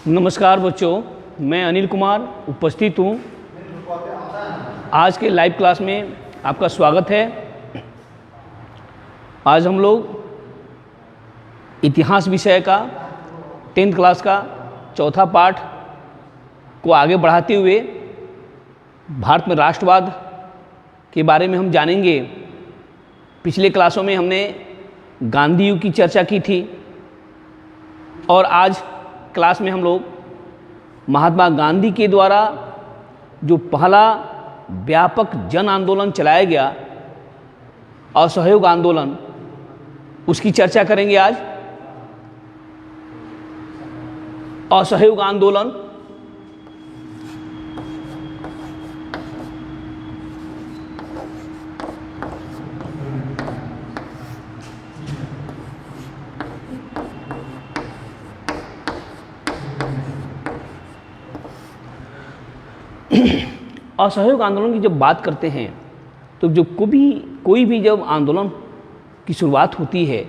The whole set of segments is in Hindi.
नमस्कार बच्चों, मैं अनिल कुमार उपस्थित हूँ। आज के लाइव क्लास में आपका स्वागत है। आज हम लोग इतिहास विषय का 10th क्लास का चौथा पाठ को आगे बढ़ाते हुए भारत में राष्ट्रवाद के बारे में हम जानेंगे। पिछले क्लासों में हमने गांधी युग की चर्चा की थी और आज क्लास में हम लोग महात्मा गांधी के द्वारा जो पहला व्यापक जन आंदोलन चलाया गया, असहयोग आंदोलन, उसकी चर्चा करेंगे। आज असहयोग आंदोलन असहयोग आंदोलन की जब बात करते हैं तो जो कोई भी जब आंदोलन की शुरुआत होती है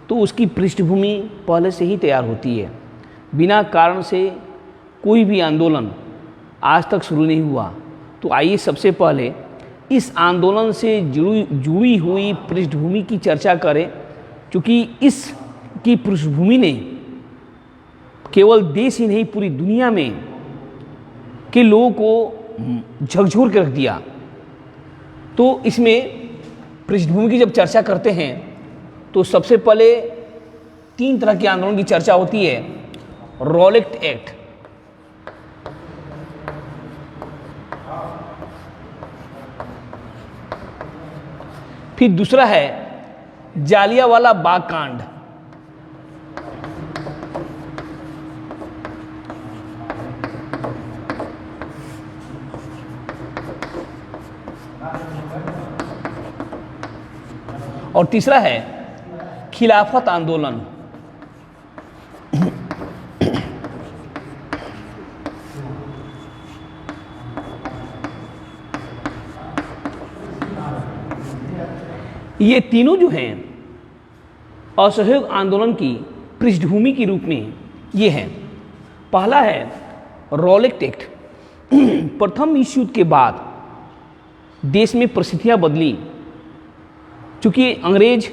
तो उसकी पृष्ठभूमि पहले से ही तैयार होती है। बिना कारण से कोई भी आंदोलन आज तक शुरू नहीं हुआ। तो आइए सबसे पहले इस आंदोलन से जुड़ी हुई पृष्ठभूमि की चर्चा करें, क्योंकि इसकी पृष्ठभूमि ने केवल देश ही नहीं पूरी दुनिया में के लोगों को झकझोर के रख दिया। तो इसमें पृष्ठभूमि की जब चर्चा करते हैं तो सबसे पहले 3 तरह के आंदोलन की चर्चा होती है। रॉलेट एक्ट, फिर दूसरा है जालियांवाला बाग कांड, और तीसरा है खिलाफत आंदोलन। ये तीनों जो हैं असहयोग आंदोलन की पृष्ठभूमि के रूप में ये हैं। पहला है रॉलेट एक्ट। प्रथम विश्व युद्ध के बाद देश में परिस्थितियां बदली। चूँकि अंग्रेज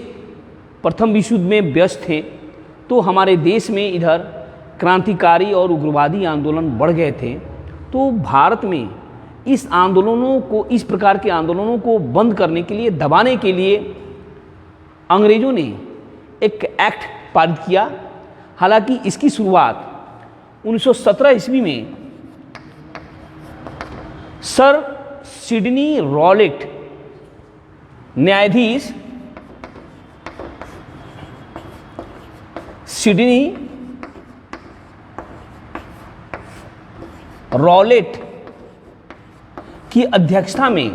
प्रथम विश्व युद्ध में व्यस्त थे तो हमारे देश में इधर क्रांतिकारी और उग्रवादी आंदोलन बढ़ गए थे। तो भारत में इस प्रकार के आंदोलनों को बंद करने के लिए, दबाने के लिए अंग्रेजों ने एक एक्ट पारित किया। हालांकि इसकी शुरुआत 1917 ईस्वी में सर सिडनी रॉलेट, न्यायाधीश सिडनी रॉलेट की अध्यक्षता में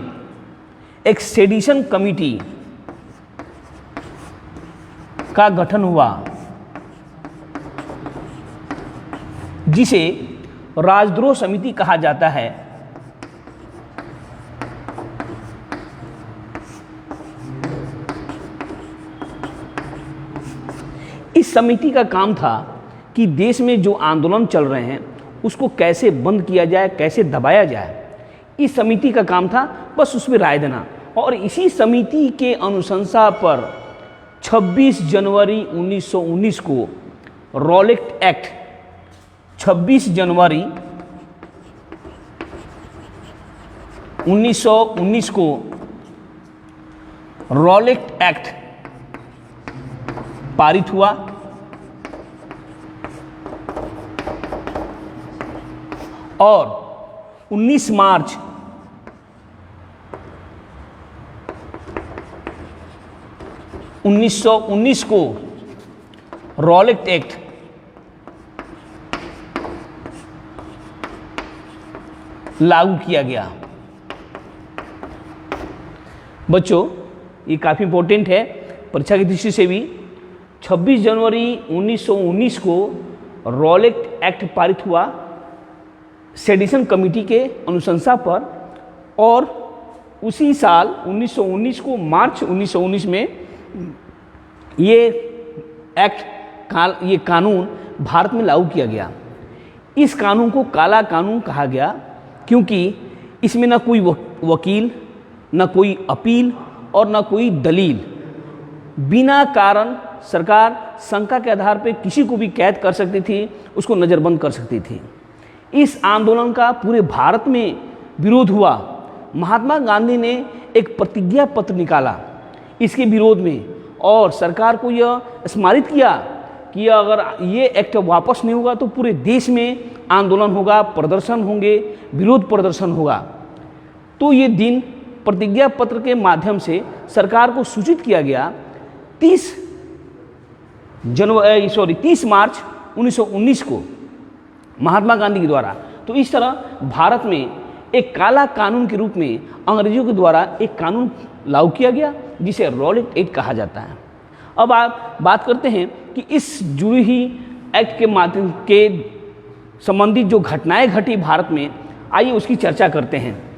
एक सेडिशन कमेटी का गठन हुआ, जिसे राजद्रोह समिति कहा जाता है। इस समिति का काम था कि देश में जो आंदोलन चल रहे हैं उसको कैसे बंद किया जाए, कैसे दबाया जाए। इस समिति का काम था बस उसमें राय देना। और इसी समिति के अनुशंसा पर 26 जनवरी 1919 को रॉलेट एक्ट, 26 जनवरी 1919 को रॉलेट एक्ट पारित हुआ। और 19 मार्च 1919 को रॉलेट एक्ट लागू किया गया। बच्चों, ये काफ़ी इंपॉर्टेंट है परीक्षा की दृष्टि से भी। 26 जनवरी 1919 को रॉलेट एक्ट पारित हुआ सेडिशन कमेटी के अनुशंसा पर, और उसी साल 1919 को मार्च 1919 में ये कानून भारत में लागू किया गया। इस कानून को काला कानून कहा गया क्योंकि इसमें न कोई वकील, न कोई अपील और न कोई दलील। बिना कारण सरकार शंका के आधार पर किसी को भी कैद कर सकती थी, उसको नज़रबंद कर सकती थी। इस आंदोलन का पूरे भारत में विरोध हुआ। महात्मा गांधी ने एक प्रतिज्ञा पत्र निकाला इसके विरोध में और सरकार को यह स्मारित किया कि अगर ये एक्ट वापस नहीं होगा तो पूरे देश में आंदोलन होगा, प्रदर्शन होंगे, विरोध प्रदर्शन होगा। तो ये दिन प्रतिज्ञा पत्र के माध्यम से सरकार को सूचित किया गया 30 मार्च 1919 को महात्मा गांधी के द्वारा। तो इस तरह भारत में एक काला कानून के रूप में अंग्रेजों के द्वारा एक कानून लागू किया गया जिसे रॉलेट एक्ट कहा जाता है। अब आप बात करते हैं कि इस जुड़ी ही एक्ट के माध्यम के संबंधित जो घटनाएं घटी भारत में, आइए उसकी चर्चा करते हैं।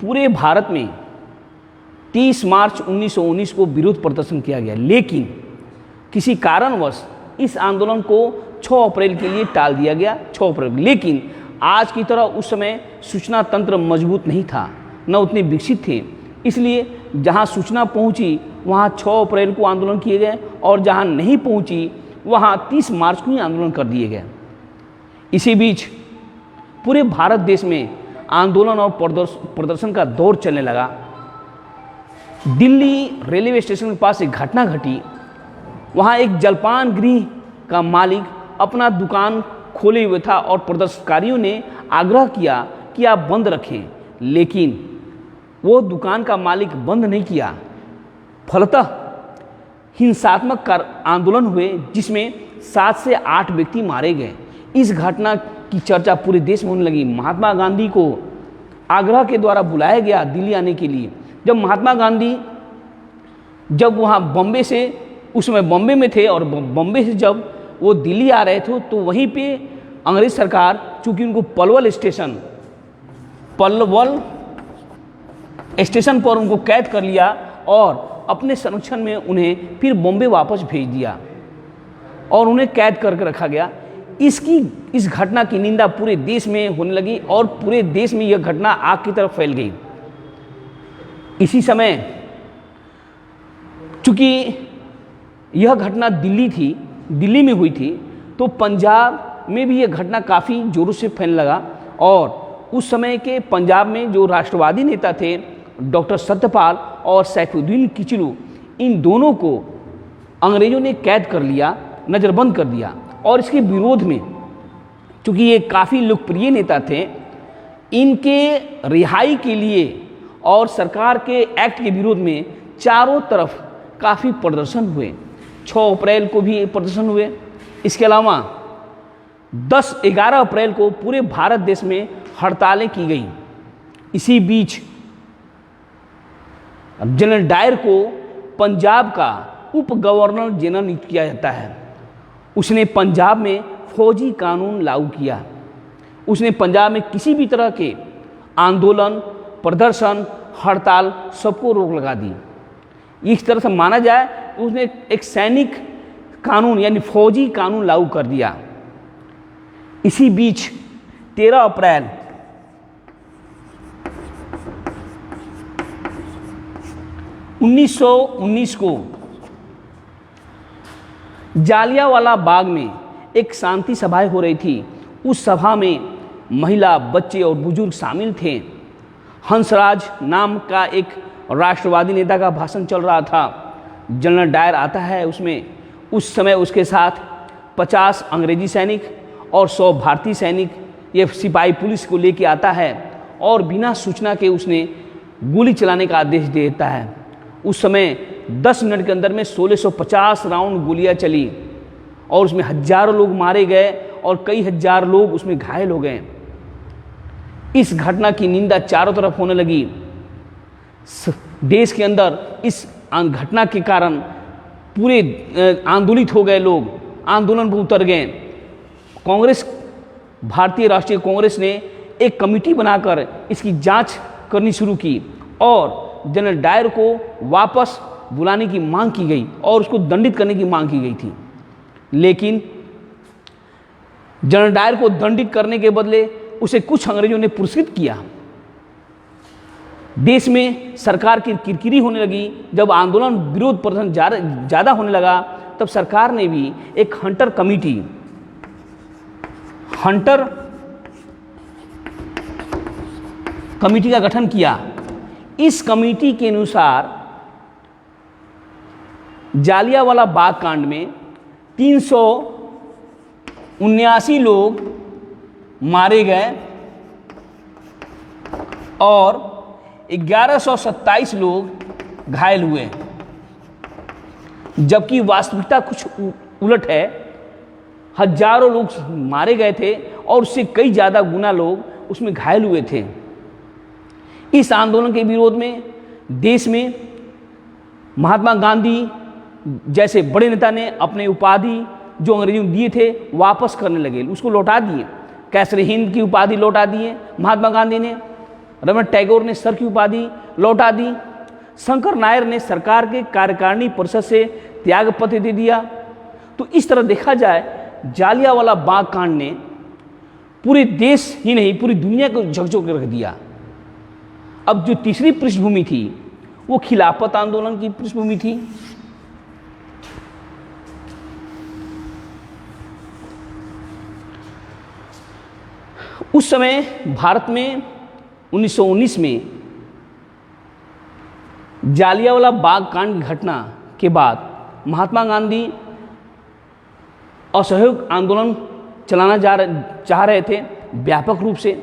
पूरे भारत में 30 मार्च 1919 को विरोध प्रदर्शन किया गया, लेकिन किसी कारणवश इस आंदोलन को 6 अप्रैल के लिए टाल दिया गया। 6 अप्रैल, लेकिन आज की तरह उस समय सूचना तंत्र मजबूत नहीं था, न उतने विकसित थे, इसलिए जहां सूचना पहुंची वहां 6 अप्रैल को आंदोलन किए गए और जहां नहीं पहुंची वहां 30 मार्च को ही आंदोलन कर दिए गए। इसी बीच पूरे भारत देश में आंदोलन और प्रदर्शन का दौर चलने लगा। दिल्ली रेलवे स्टेशन के पास एक घटना घटी। वहाँ एक जलपान गृह का मालिक अपना दुकान खोले हुए था और प्रदर्शनकारियों ने आग्रह किया कि आप बंद रखें, लेकिन वो दुकान का मालिक बंद नहीं किया। फलतः हिंसात्मक आंदोलन हुए जिसमें 7 से 8 व्यक्ति मारे गए। इस घटना की चर्चा पूरे देश में होने लगी। महात्मा गांधी को आग्रह के द्वारा बुलाया गया दिल्ली आने के लिए। जब महात्मा गांधी जब वहाँ बॉम्बे से, उस समय बॉम्बे में थे और बॉम्बे से जब वो दिल्ली आ रहे थे तो वहीं पे अंग्रेज सरकार, चूंकि उनको पलवल स्टेशन पर उनको कैद कर लिया और अपने संरक्षण में उन्हें फिर बॉम्बे वापस भेज दिया और उन्हें कैद करके रखा गया। इस घटना की निंदा पूरे देश में होने लगी और पूरे देश में यह घटना आग की तरफ फैल गई। इसी समय चूंकि यह घटना दिल्ली में हुई थी, तो पंजाब में भी यह घटना काफ़ी जोरों से फैलने लगा और उस समय के पंजाब में जो राष्ट्रवादी नेता थे डॉक्टर सत्यपाल और सैफुद्दीन किचलू, इन दोनों को अंग्रेजों ने कैद कर लिया, नज़रबंद कर दिया। और इसके विरोध में, चूँकि ये काफ़ी लोकप्रिय नेता थे, इनके रिहाई के लिए और सरकार के एक्ट के विरोध में चारों तरफ काफ़ी प्रदर्शन हुए। 6 अप्रैल को भी प्रदर्शन हुए। इसके अलावा 10-11 अप्रैल को पूरे भारत देश में हड़तालें की गई। इसी बीच जनरल डायर को पंजाब का उप गवर्नर जनरल नियुक्त किया जाता है। उसने पंजाब में फौजी कानून लागू किया। उसने पंजाब में किसी भी तरह के आंदोलन, प्रदर्शन, हड़ताल सबको रोक लगा दी। इस तरह से माना जाए तो उसने एक सैनिक कानून यानी फौजी कानून लागू कर दिया। इसी बीच 13 अप्रैल 1919 को जालियांवाला बाग में एक शांति सभा हो रही थी। उस सभा में महिला, बच्चे और बुजुर्ग शामिल थे। हंसराज नाम का एक राष्ट्रवादी नेता का भाषण चल रहा था। जनरल डायर आता है उसमें। उस समय उसके साथ 50 अंग्रेजी सैनिक और 100 भारतीय सैनिक, ये सिपाही पुलिस को लेके आता है और बिना सूचना के उसने गोली चलाने का आदेश दे देता है। उस समय 10 मिनट के अंदर में 1650 राउंड गोलियां चली और उसमें हजारों लोग मारे गए और कई हजार लोग उसमें घायल हो गए। इस घटना की निंदा चारों तरफ होने लगी। देश के अंदर इस घटना के कारण पूरे आंदोलित हो गए लोग, आंदोलन पर उतर गए। कांग्रेस, भारतीय राष्ट्रीय कांग्रेस ने एक कमेटी बनाकर इसकी जांच करनी शुरू की और जनरल डायर को वापस बुलाने की मांग की गई और उसको दंडित करने की मांग की गई थी। लेकिन जनरल डायर को दंडित करने के बदले उसे कुछ अंग्रेजों ने पुरस्कृत किया। देश में सरकार की किरकिरी होने लगी। जब आंदोलन विरोध प्रदर्शन ज़्यादा होने लगा, तब सरकार ने भी एक हंटर कमेटी का गठन किया। इस कमेटी के अनुसार जालियांवाला बाग कांड में 379 लोग मारे गए और 1127 लोग घायल हुए, जबकि वास्तविकता कुछ उलट है। हजारों लोग मारे गए थे और उससे कई ज़्यादा गुना लोग उसमें घायल हुए थे। इस आंदोलन के विरोध में देश में महात्मा गांधी जैसे बड़े नेता ने अपने उपाधि जो अंग्रेजों ने दिए थे वापस करने लगे, उसको लौटा दिए। कैसरे हिंद की उपाधि लौटा दिए महात्मा गांधी ने। रविन्द्रनाथ टैगोर ने सर की उपाधि लौटा दी। शंकर नायर ने सरकार के कार्यकारिणी परिषद से त्याग पत्र दे दिया। तो इस तरह देखा जाए, जालियांवाला बाग कांड ने पूरे देश ही नहीं पूरी दुनिया को झकझोर कर रख दिया। अब जो तीसरी पृष्ठभूमि थी वो खिलाफत आंदोलन की पृष्ठभूमि थी। उस समय भारत में 1919 में जालियांवाला बाग कांड की घटना के बाद महात्मा गांधी असहयोग आंदोलन चलाना चाह रहे थे। व्यापक रूप से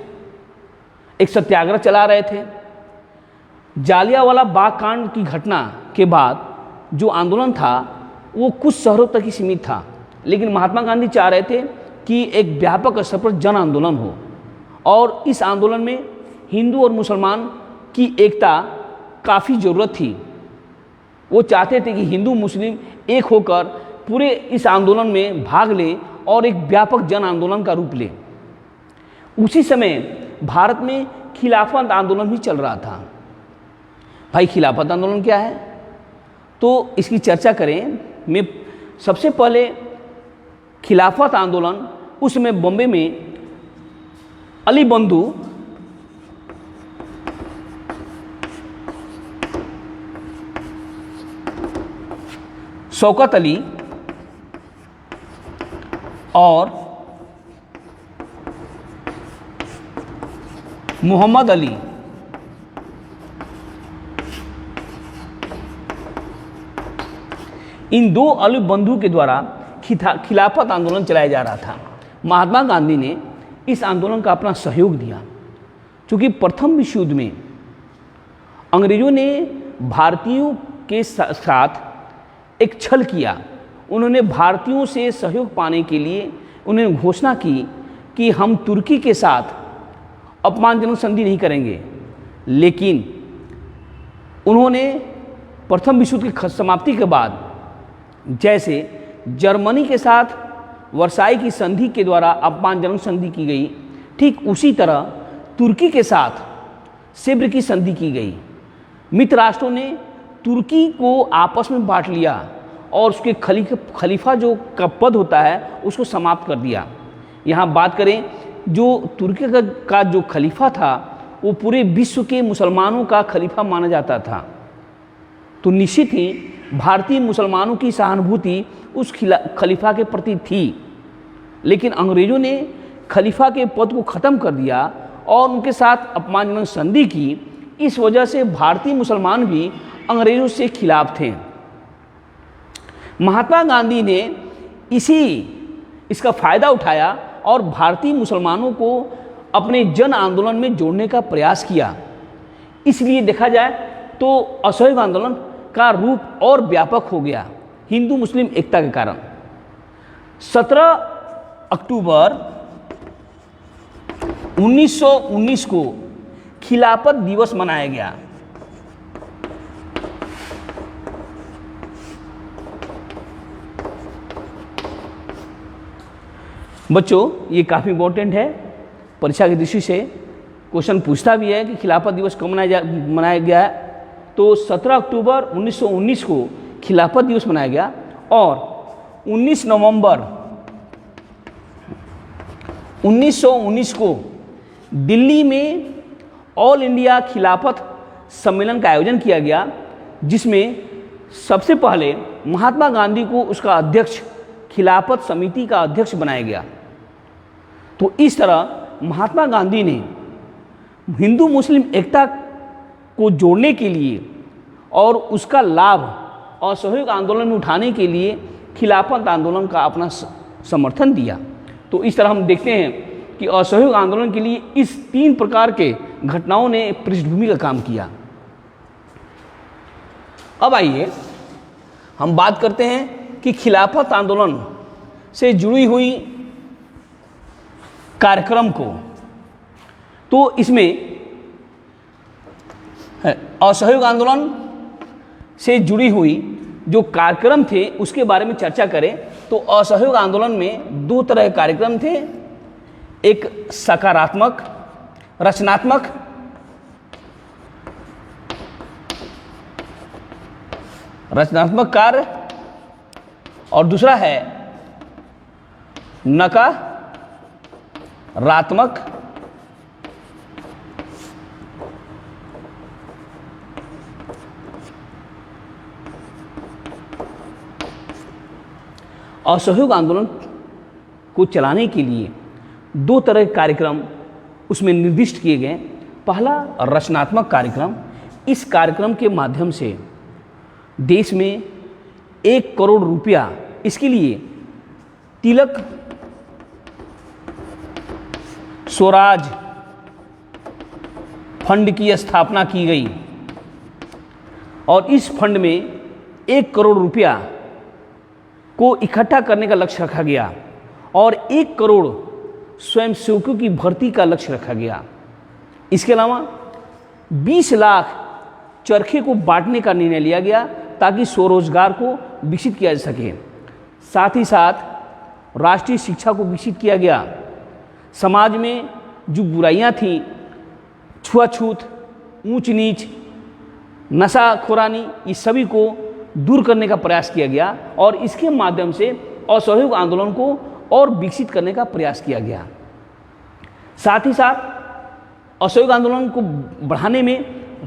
एक सत्याग्रह चला रहे थे। जालियांवाला बाग कांड की घटना के बाद जो आंदोलन था वो कुछ शहरों तक ही सीमित था, लेकिन महात्मा गांधी चाह रहे थे कि एक व्यापक स्तर पर जन आंदोलन हो और इस आंदोलन में हिंदू और मुसलमान की एकता काफ़ी ज़रूरत थी। वो चाहते थे कि हिंदू मुस्लिम एक होकर पूरे इस आंदोलन में भाग लें और एक व्यापक जन आंदोलन का रूप लें। उसी समय भारत में खिलाफत आंदोलन भी चल रहा था। भाई खिलाफत आंदोलन क्या है, तो इसकी चर्चा करें। मैं सबसे पहले खिलाफत आंदोलन उस समय बॉम्बे में अली बंधु शौकत अली और मोहम्मद अली इन दो अली बंधु के द्वारा खिलाफत आंदोलन चलाया जा रहा था। महात्मा गांधी ने इस आंदोलन का अपना सहयोग दिया, क्योंकि प्रथम विश्व युद्ध में अंग्रेजों ने भारतीयों के साथ एक छल किया। उन्होंने भारतीयों से सहयोग पाने के लिए उन्होंने घोषणा की कि हम तुर्की के साथ अपमानजनक संधि नहीं करेंगे, लेकिन उन्होंने प्रथम विश्व युद्ध की समाप्ति के बाद जैसे जर्मनी के साथ वर्साई की संधि के द्वारा अपमानजनक संधि की गई, ठीक उसी तरह तुर्की के साथ सेब्र की संधि की गई। मित्र राष्ट्रों ने तुर्की को आपस में बांट लिया और उसके खलीफा जो का पद होता है उसको समाप्त कर दिया। यहाँ बात करें, जो तुर्की का जो खलीफा था वो पूरे विश्व के मुसलमानों का खलीफा माना जाता था। तो निश्चित ही भारतीय मुसलमानों की सहानुभूति उस खलीफा के प्रति थी, लेकिन अंग्रेज़ों ने खलीफा के पद को ख़त्म कर दिया और उनके साथ अपमानजनक संधि की। इस वजह से भारतीय मुसलमान भी अंग्रेज़ों से खिलाफ थे। महात्मा गांधी ने इसका फ़ायदा उठाया और भारतीय मुसलमानों को अपने जन आंदोलन में जोड़ने का प्रयास किया। इसलिए देखा जाए तो असहयोग आंदोलन का रूप और व्यापक हो गया हिंदू मुस्लिम एकता के कारण। 17 अक्टूबर 1919 को खिलाफत दिवस मनाया गया। बच्चों, ये काफ़ी इम्पोर्टेंट है, परीक्षा की दृष्टि से क्वेश्चन पूछता भी है कि खिलाफत दिवस कब मनाया गया है। तो 17 अक्टूबर 1919 को खिलाफत दिवस मनाया गया और 19 नवंबर 1919 को दिल्ली में ऑल इंडिया खिलाफत सम्मेलन का आयोजन किया गया, जिसमें सबसे पहले महात्मा गांधी को उसका अध्यक्ष, खिलाफत समिति का अध्यक्ष बनाया गया। तो इस तरह महात्मा गांधी ने हिंदू मुस्लिम एकता को जोड़ने के लिए और उसका लाभ असहयोग आंदोलन में उठाने के लिए खिलाफत आंदोलन का अपना समर्थन दिया। तो इस तरह हम देखते हैं कि असहयोग आंदोलन के लिए इस 3 प्रकार के घटनाओं ने पृष्ठभूमि का काम किया। अब आइए हम बात करते हैं कि खिलाफत आंदोलन से जुड़ी हुई कार्यक्रम को। तो इसमें असहयोग आंदोलन से जुड़ी हुई जो कार्यक्रम थे उसके बारे में चर्चा करें तो असहयोग आंदोलन में 2 तरह के कार्यक्रम थे, एक सकारात्मक रचनात्मक कार्य और दूसरा है नकारात्मक असहयोग आंदोलन को चलाने के लिए 2 तरह के कार्यक्रम उसमें निर्दिष्ट किए गए। पहला रचनात्मक कार्यक्रम, इस कार्यक्रम के माध्यम से देश में 1 करोड़ रुपया इसके लिए तिलक स्वराज फंड की स्थापना की गई और इस फंड में 1 करोड़ रुपया को इकट्ठा करने का लक्ष्य रखा गया और 1 करोड़ स्वयंसेवकों की भर्ती का लक्ष्य रखा गया। इसके अलावा 20 लाख चरखे को बांटने का निर्णय लिया गया ताकि स्वरोजगार को विकसित किया जा सके। साथ ही साथ राष्ट्रीय शिक्षा को विकसित किया गया। समाज में जो बुराइयां थीं, छुआछूत, ऊंच नीच, नशाखोरानी, इस सभी को दूर करने का प्रयास किया गया और इसके माध्यम से असहयोग आंदोलन को और विकसित करने का प्रयास किया गया। साथ ही साथ असहयोग आंदोलन को बढ़ाने में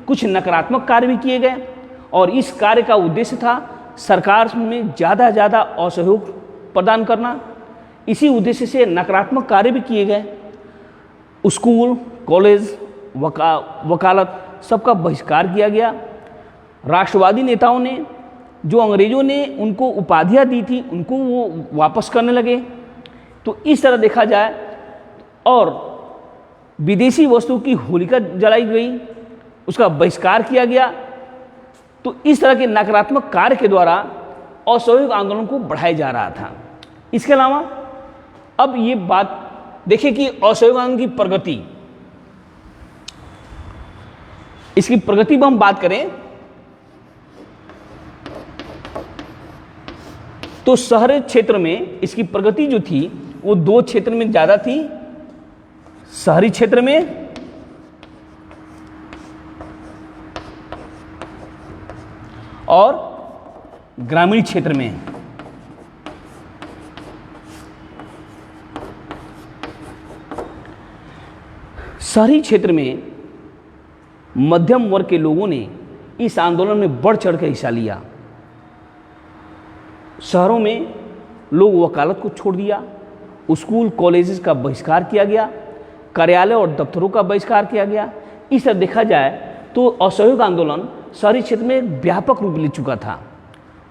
कुछ नकारात्मक कार्य भी किए गए और इस कार्य का उद्देश्य था सरकार में ज़्यादा से ज़्यादा असहयोग प्रदान करना। इसी उद्देश्य से नकारात्मक कार्य भी किए गए। स्कूल, कॉलेज, वकालत सबका बहिष्कार किया गया। राष्ट्रवादी नेताओं ने, जो अंग्रेज़ों ने उनको उपाधियां दी थी, उनको वो वापस करने लगे। तो इस तरह देखा जाए और विदेशी वस्तु की होलिका जलाई गई, उसका बहिष्कार किया गया। तो इस तरह के नकारात्मक कार्य के द्वारा असहयोग आंदोलन को बढ़ाया जा रहा था। इसके अलावा अब ये बात देखिए कि असहयोग आंदोलन की प्रगति, इसकी प्रगति पर हम बात करें तो शहरी क्षेत्र में इसकी प्रगति जो थी वो 2 क्षेत्र में ज़्यादा थी, शहरी क्षेत्र में और ग्रामीण क्षेत्र में। शहरी क्षेत्र में मध्यम वर्ग के लोगों ने इस आंदोलन में बढ़ चढ़ कर हिस्सा लिया। शहरों में लोग वकालत को छोड़ दिया, स्कूल कॉलेजेस का बहिष्कार किया गया, कार्यालय और दफ्तरों का बहिष्कार किया गया। इस तरह देखा जाए तो असहयोग आंदोलन शहरी क्षेत्र में व्यापक रूप ले चुका था।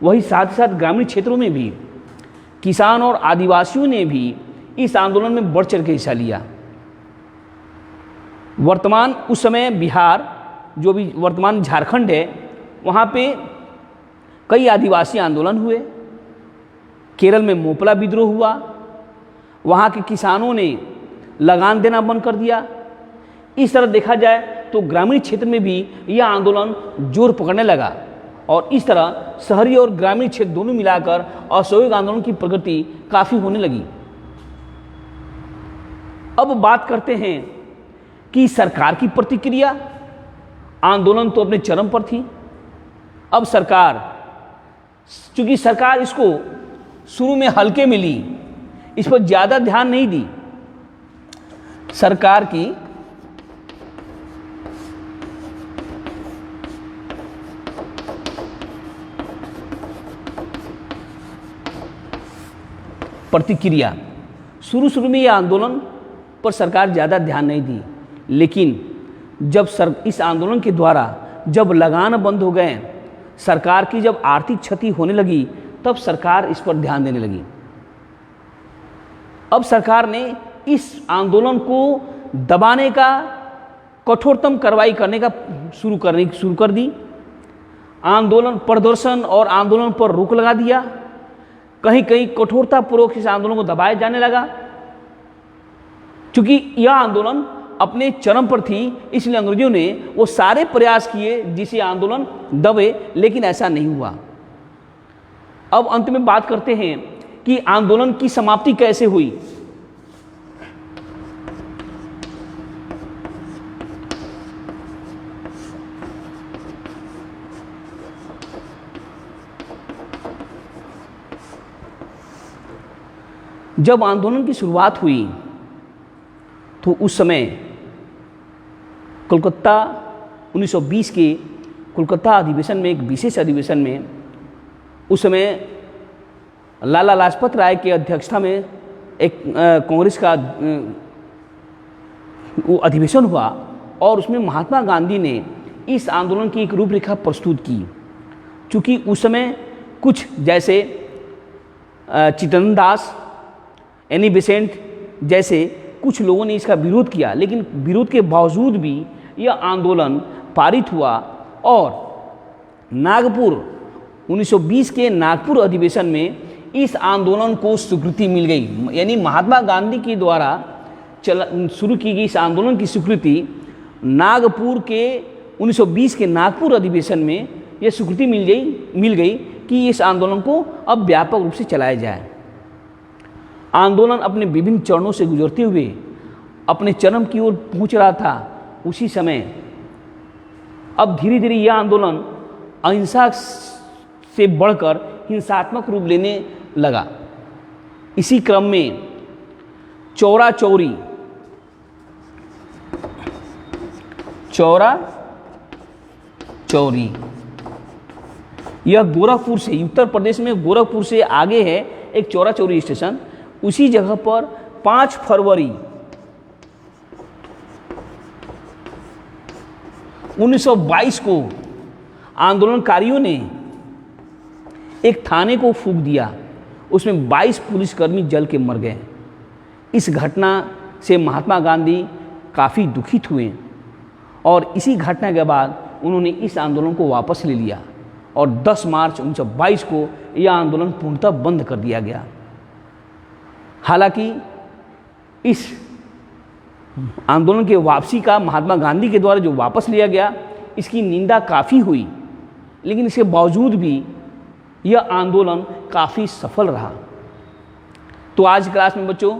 वही साथ ही साथ ग्रामीण क्षेत्रों में भी किसान और आदिवासियों ने भी इस आंदोलन में बढ़ चढ़ के हिस्सा लिया। वर्तमान उस समय बिहार, जो भी वर्तमान झारखंड है, वहाँ पे कई आदिवासी आंदोलन हुए। केरल में मोपला विद्रोह हुआ, वहाँ के किसानों ने लगान देना बंद कर दिया। इस तरह देखा जाए तो ग्रामीण क्षेत्र में भी यह आंदोलन जोर पकड़ने लगा और इस तरह शहरी और ग्रामीण क्षेत्र दोनों मिलाकर असहयोग आंदोलन की प्रगति काफ़ी होने लगी। अब बात करते हैं कि सरकार की प्रतिक्रिया। आंदोलन तो अपने चरम पर थी, अब सरकार, चूंकि सरकार इसको शुरू में हल्के में ली, इस पर ज़्यादा ध्यान नहीं दी, सरकार की प्रतिक्रिया, शुरू में यह आंदोलन पर सरकार ज़्यादा ध्यान नहीं दी, लेकिन जब इस आंदोलन के द्वारा जब लगान बंद हो गए, सरकार की जब आर्थिक क्षति होने लगी, तब सरकार इस पर ध्यान देने लगी। अब सरकार ने इस आंदोलन को दबाने का, कठोरतम कार्रवाई करने का शुरू कर दी। आंदोलन, प्रदर्शन और आंदोलन पर रोक लगा दिया। कहीं कहीं कठोरतापूर्वक इस आंदोलन को दबाया जाने लगा। क्योंकि यह आंदोलन अपने चरम पर थी, इसलिए अंग्रेजों ने वो सारे प्रयास किए जिससे आंदोलन दबे, लेकिन ऐसा नहीं हुआ। अब अंत में बात करते हैं कि आंदोलन की समाप्ति कैसे हुई। जब आंदोलन की शुरुआत हुई तो उस समय कोलकाता 1920 के कोलकाता अधिवेशन में, एक विशेष अधिवेशन में, उस समय लाला लाजपत राय की अध्यक्षता में एक कांग्रेस का वो अधिवेशन हुआ और उसमें महात्मा गांधी ने इस आंदोलन की एक रूपरेखा प्रस्तुत की। चूँकि उस समय कुछ जैसे चित्तरंजन दास, एनी बेसेंट जैसे कुछ लोगों ने इसका विरोध किया, लेकिन विरोध के बावजूद भी यह आंदोलन पारित हुआ और नागपुर 1920 के नागपुर अधिवेशन में इस आंदोलन को स्वीकृति मिल गई। यानी महात्मा गांधी के द्वारा शुरू की गई इस आंदोलन की स्वीकृति नागपुर के 1920 के नागपुर अधिवेशन में यह स्वीकृति मिल गई कि इस आंदोलन को अब व्यापक रूप से चलाया जाए। आंदोलन अपने विभिन्न चरणों से गुजरते हुए अपने चरम की ओर पहुंच रहा था। उसी समय अब धीरे धीरे यह आंदोलन अहिंसा से बढ़कर हिंसात्मक रूप लेने लगा। इसी क्रम में चौरा चौरी यह गोरखपुर से, उत्तर प्रदेश में गोरखपुर से आगे है एक चौरा चौरी स्टेशन। उसी जगह पर 5 फरवरी 1922 को आंदोलनकारियों ने एक थाने को फूंक दिया। उसमें 22 पुलिसकर्मी जल के मर गए। इस घटना से महात्मा गांधी काफ़ी दुखित हुए और इसी घटना के बाद उन्होंने इस आंदोलन को वापस ले लिया और 10 मार्च 1922 को यह आंदोलन पूर्णतः बंद कर दिया गया। हालांकि इस आंदोलन के वापसी का महात्मा गांधी के द्वारा जो वापस लिया गया, इसकी निंदा काफ़ी हुई, लेकिन इसके बावजूद भी यह आंदोलन काफ़ी सफल रहा। तो आज क्लास में बच्चों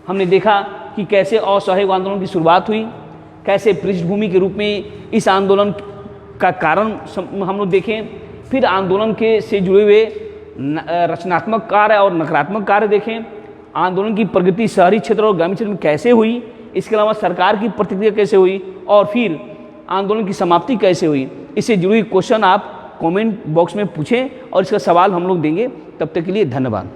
हमने देखा कि कैसे असहयोग आंदोलन की शुरुआत हुई, कैसे पृष्ठभूमि के रूप में इस आंदोलन का कारण हम लोग देखें, फिर आंदोलन के से जुड़े हुए रचनात्मक कार्य और नकारात्मक कार्य देखें, आंदोलन की प्रगति शहरी क्षेत्र और ग्रामीण क्षेत्र में कैसे हुई, इसके अलावा सरकार की प्रतिक्रिया कैसे हुई और फिर आंदोलन की समाप्ति कैसे हुई। इससे जुड़ी क्वेश्चन आप कमेंट बॉक्स में पूछें और इसका सवाल हम लोग देंगे। तब तक के लिए धन्यवाद।